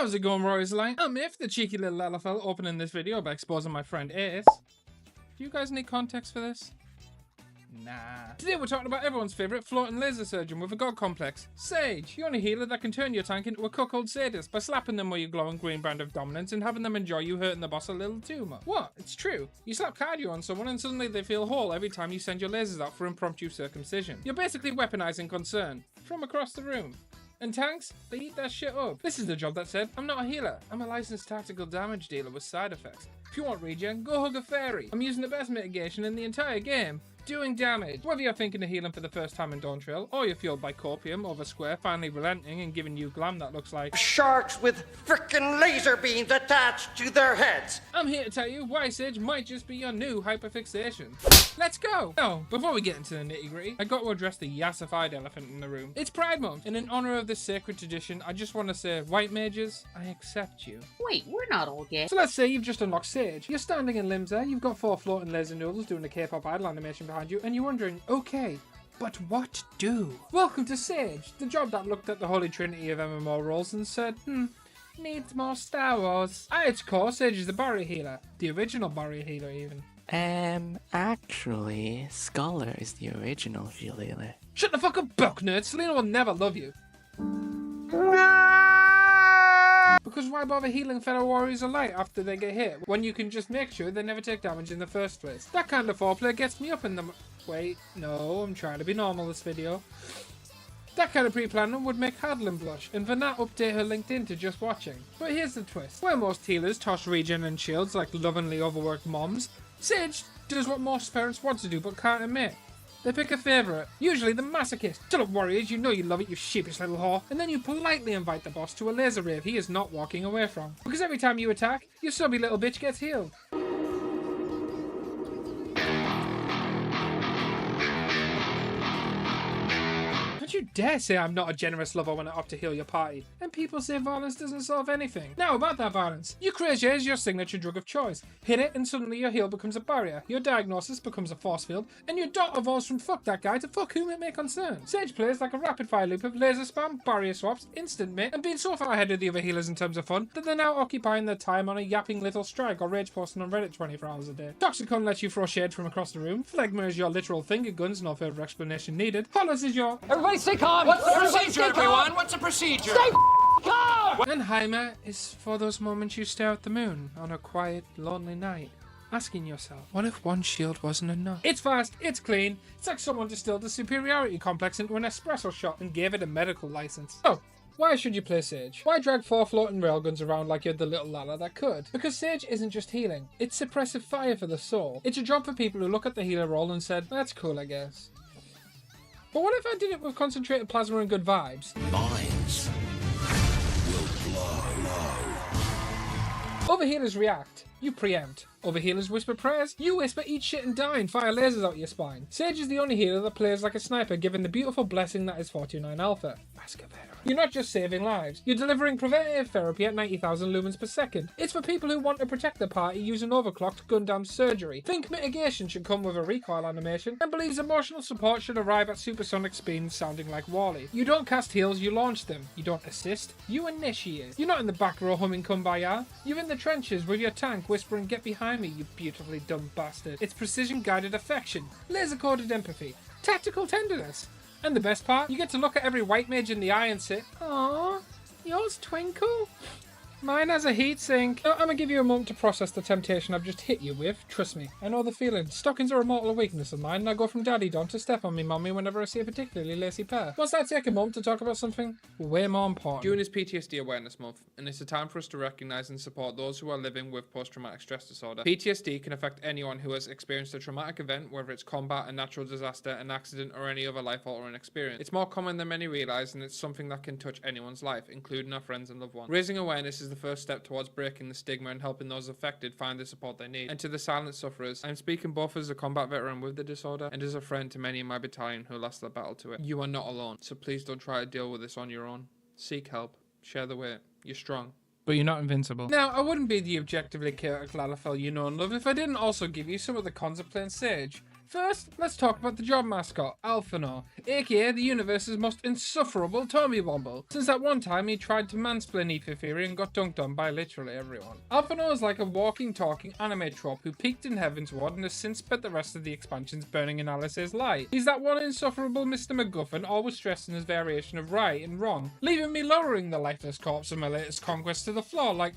How's it going, Royals Line? I'm If, the cheeky little Alphinaud, opening this video by exposing my friend Ace. Do you guys need context for this? Nah. Today we're talking about everyone's favourite floating laser surgeon with a god complex, Sage. You're a healer that can turn your tank into a cuckold sadist by slapping them with your glowing green brand of dominance and having them enjoy you hurting the boss a little too much. What? It's true. You slap cardio on someone and suddenly they feel whole every time you send your lasers out for impromptu circumcision. You're basically weaponizing concern from across the room. And tanks, they eat that shit up. This is the job that said, I'm not a healer, I'm a licensed tactical damage dealer with side effects. If you want regen, go hug a fairy. I'm using the best mitigation in the entire game. Doing damage. Whether you're thinking of healing for the first time in Dawntrail, or you're fueled by copium over square finally relenting and giving you glam that looks like sharks with frickin' laser beams attached to their heads. I'm here to tell you why Sage might just be your new hyperfixation. Let's go! Now, before we get into the nitty gritty, I got to address the yassified elephant in the room. It's Pride Month, and in honor of this sacred tradition, I just want to say, white mages, I accept you. Wait, we're not all gay. So let's say you've just unlocked Sage. You're standing in Eorzea, you've got 4 floating laser noodles doing a K-pop idol animation behind you, and you're wondering, okay, but what do? Welcome to Sage, the job that looked at the holy trinity of MMO roles and said, needs more Star Wars. At its core, Sage is the barrier healer. The original barrier healer, even. Actually, Scholar is the original healer. Shut the fuck up, book nerd. Selena will never love you. Because why bother healing fellow warriors of light after they get hit, when you can just make sure they never take damage in the first place? That kind of foreplay gets me up in the... Wait, no, I'm trying to be normal this video. That kind of pre-planning would make Hadlin blush, and Vanat update her LinkedIn to just watching. But here's the twist. Where most healers toss regen and shields like lovingly overworked moms, Sage does what most parents want to do but can't admit. They pick a favourite, usually the masochist. Shut up, warriors, you know you love it, you sheepish little whore. And then you politely invite the boss to a laser rave he is not walking away from. Because every time you attack, your subby little bitch gets healed. Don't you dare say I'm not a generous lover when I opt to heal your party. And people say violence doesn't solve anything. Now about that violence. Eorzea is your signature drug of choice. Hit it and suddenly your heal becomes a barrier, your diagnosis becomes a force field, and your dot evolves from fuck that guy to fuck whom it may concern. Sage plays like a rapid fire loop of laser spam, barrier swaps, instant mate, and being so far ahead of the other healers in terms of fun that they're now occupying their time on a yapping little strike or rage posting on Reddit 24 hours a day. Toxicon lets you throw shade from across the room. Phlegma is your literal finger guns, no further explanation needed. Hollis is your... Everybody stay calm! What's the procedure, everyone? What's the procedure? Stay calm! And Heimer is for those moments you stare at the moon on a quiet, lonely night, asking yourself, what if one shield wasn't enough? It's fast, it's clean, it's like someone distilled a superiority complex into an espresso shot and gave it a medical license. So, why should you play Sage? Why drag 4 floating railguns around like you're the little lala that could? Because Sage isn't just healing, it's suppressive fire for the soul. It's a job for people who look at the healer role and said, that's cool I guess. But what if I did it with concentrated plasma and good vibes? Minds will blow. Other healers react, you preempt. Other healers whisper prayers, you whisper eat shit and die and fire lasers out your spine. Sage is the only healer that plays like a sniper given the beautiful blessing that is 429 Alpha. You're not just saving lives, you're delivering preventative therapy at 90,000 lumens per second. It's for people who want to protect the party using overclocked Gundam surgery. Think mitigation should come with a recoil animation, and believes emotional support should arrive at supersonic speeds sounding like Wall-E. You don't cast heals, you launch them. You don't assist, you initiate. You're not in the back row humming Kumbaya. You're in the trenches with your tank whispering get behind me, you beautifully dumb bastard. It's precision guided affection, laser coded empathy, tactical tenderness. And the best part, you get to look at every white mage in the eye and say, aww, yours twinkle? Mine has a heat sink. Now, I'm gonna give you a moment to process the temptation I've just hit you with. Trust me, I know the feeling. Stockings are a mortal weakness of mine, and I go from daddy don to step on me mummy whenever I see a particularly lacy pair. Must I take a moment to talk about something way more important? June is PTSD Awareness Month, and it's a time for us to recognise and support those who are living with post-traumatic stress disorder. PTSD can affect anyone who has experienced a traumatic event, whether it's combat, a natural disaster, an accident, or any other life-altering experience. It's more common than many realise, and it's something that can touch anyone's life, including our friends and loved ones. Raising awareness is the first step towards breaking the stigma and helping those affected find the support they need. And to the silent sufferers, I'm speaking both as a combat veteran with the disorder and as a friend to many in my battalion who lost their battle to it. You are not alone, so please don't try to deal with this on your own. Seek help, share the weight, you're strong. But you're not invincible. Now, I wouldn't be the objectively chaotic Lalafell you know and love if I didn't also give you some of the cons of playing Sage. First, let's talk about the job mascot, Alphinaud, aka the universe's most insufferable Tommy Womble. Since that one time he tried to mansplain Etefi and got dunked on by literally everyone. Alphinaud is like a walking, talking anime trope who peaked in Heavensward and has since spent the rest of the expansions burning in Alice's light. He's that one insufferable Mr. MacGuffin, always stressing his variation of right and wrong, leaving me lowering the lifeless corpse of my latest conquest to the floor like...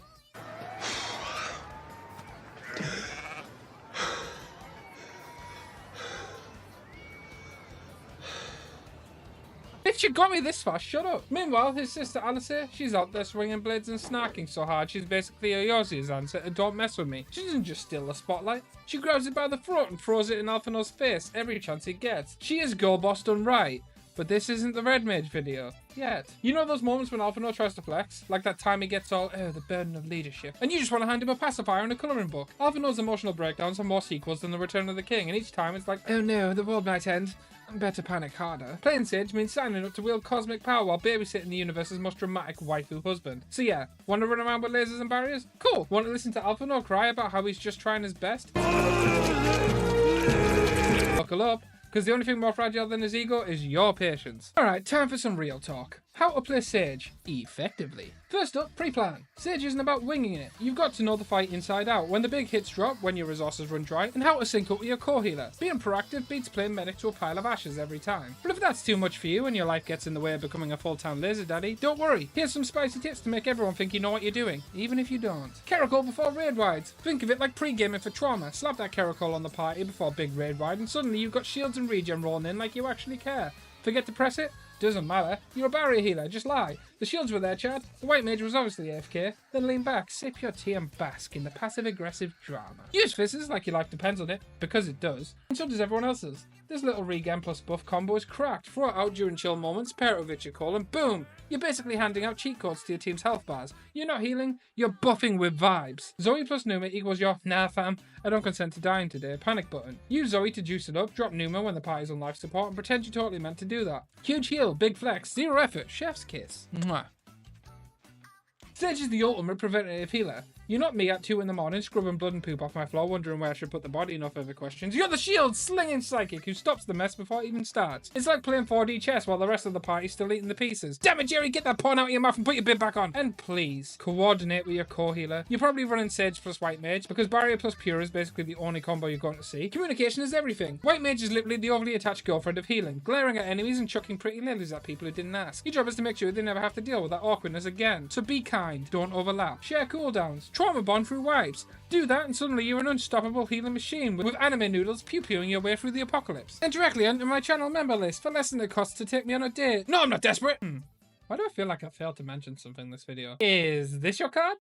If you got me this far, shut up. Meanwhile, his sister Alice, she's out there swinging blades and snarking so hard she's basically Eorzea's answer to Don't Mess With Me. She doesn't just steal the spotlight, she grabs it by the throat and throws it in Alphinaud's face every chance he gets. She is girl boss done right. But this isn't the Red Mage video. Yet. You know those moments when Alphinaud tries to flex? Like that time he gets all, the burden of leadership. And you just want to hand him a pacifier and a colouring book. Alphinaud's emotional breakdowns have more sequels than The Return of the King, and each time it's like, oh no, the world might end. Better panic harder. Playing Sage means signing up to wield cosmic power while babysitting the universe's most dramatic waifu husband. So yeah, want to run around with lasers and barriers? Cool. Want to listen to Alphinaud cry about how he's just trying his best? Buckle up. Because the only thing more fragile than his ego is your patience. Alright, time for some real talk. How to play Sage effectively. First up, pre-plan. Sage isn't about winging it. You've got to know the fight inside out, when the big hits drop, when your resources run dry, and how to sync up with your core healer. Being proactive beats playing medic to a pile of ashes every time. But if that's too much for you and your life gets in the way of becoming a full-time laser daddy, don't worry. Here's some spicy tips to make everyone think you know what you're doing, even if you don't. Caracol before raid rides. Think of it like pre-gaming for trauma. Slap that Caracol on the party before big raid ride and suddenly you've got shields and regen rolling in like you actually care. Forget to press it? Doesn't matter. You're a barrier healer, just lie. The shields were there, Chad. The white mage was obviously AFK. Then lean back, sip your tea and bask in the passive-aggressive drama. Use fizzes like your life depends on it, because it does. And so does everyone else's. This little regen plus buff combo is cracked. Throw it out during chill moments, pair it with Vichicol, and boom! You're basically handing out cheat codes to your team's health bars. You're not healing, you're buffing with vibes. Zoe plus Numa equals your nah fam, I don't consent to dying today panic button. Use Zoe to juice it up, drop Numa when the party's on life support, and pretend you totally meant to do that. Huge heal, big flex, zero effort, chef's kiss. Mwah. Sage is the ultimate preventative healer. You're not me at 2 in the morning scrubbing blood and poop off my floor wondering where I should put the body, no further questions. You're the shield slinging psychic who stops the mess before it even starts. It's like playing 4D chess while the rest of the party's still eating the pieces. Damn it, Jerry, get that pawn out of your mouth and put your bib back on. And please, coordinate with your core healer. You're probably running Sage plus White Mage because Barrier plus Pure is basically the only combo you're going to see. Communication is everything. White Mage is literally the overly attached girlfriend of healing, glaring at enemies and chucking pretty lilies at people who didn't ask. Your job is to make sure they never have to deal with that awkwardness again. So be kind, don't overlap. Share cooldowns. Trauma bond through wipes. Do that and suddenly you're an unstoppable healing machine with anime noodles pew-pewing your way through the apocalypse. And directly onto my channel member list for less than it costs to take me on a date. No, I'm not desperate! Why do I feel like I failed to mention something in this video? Is this your card?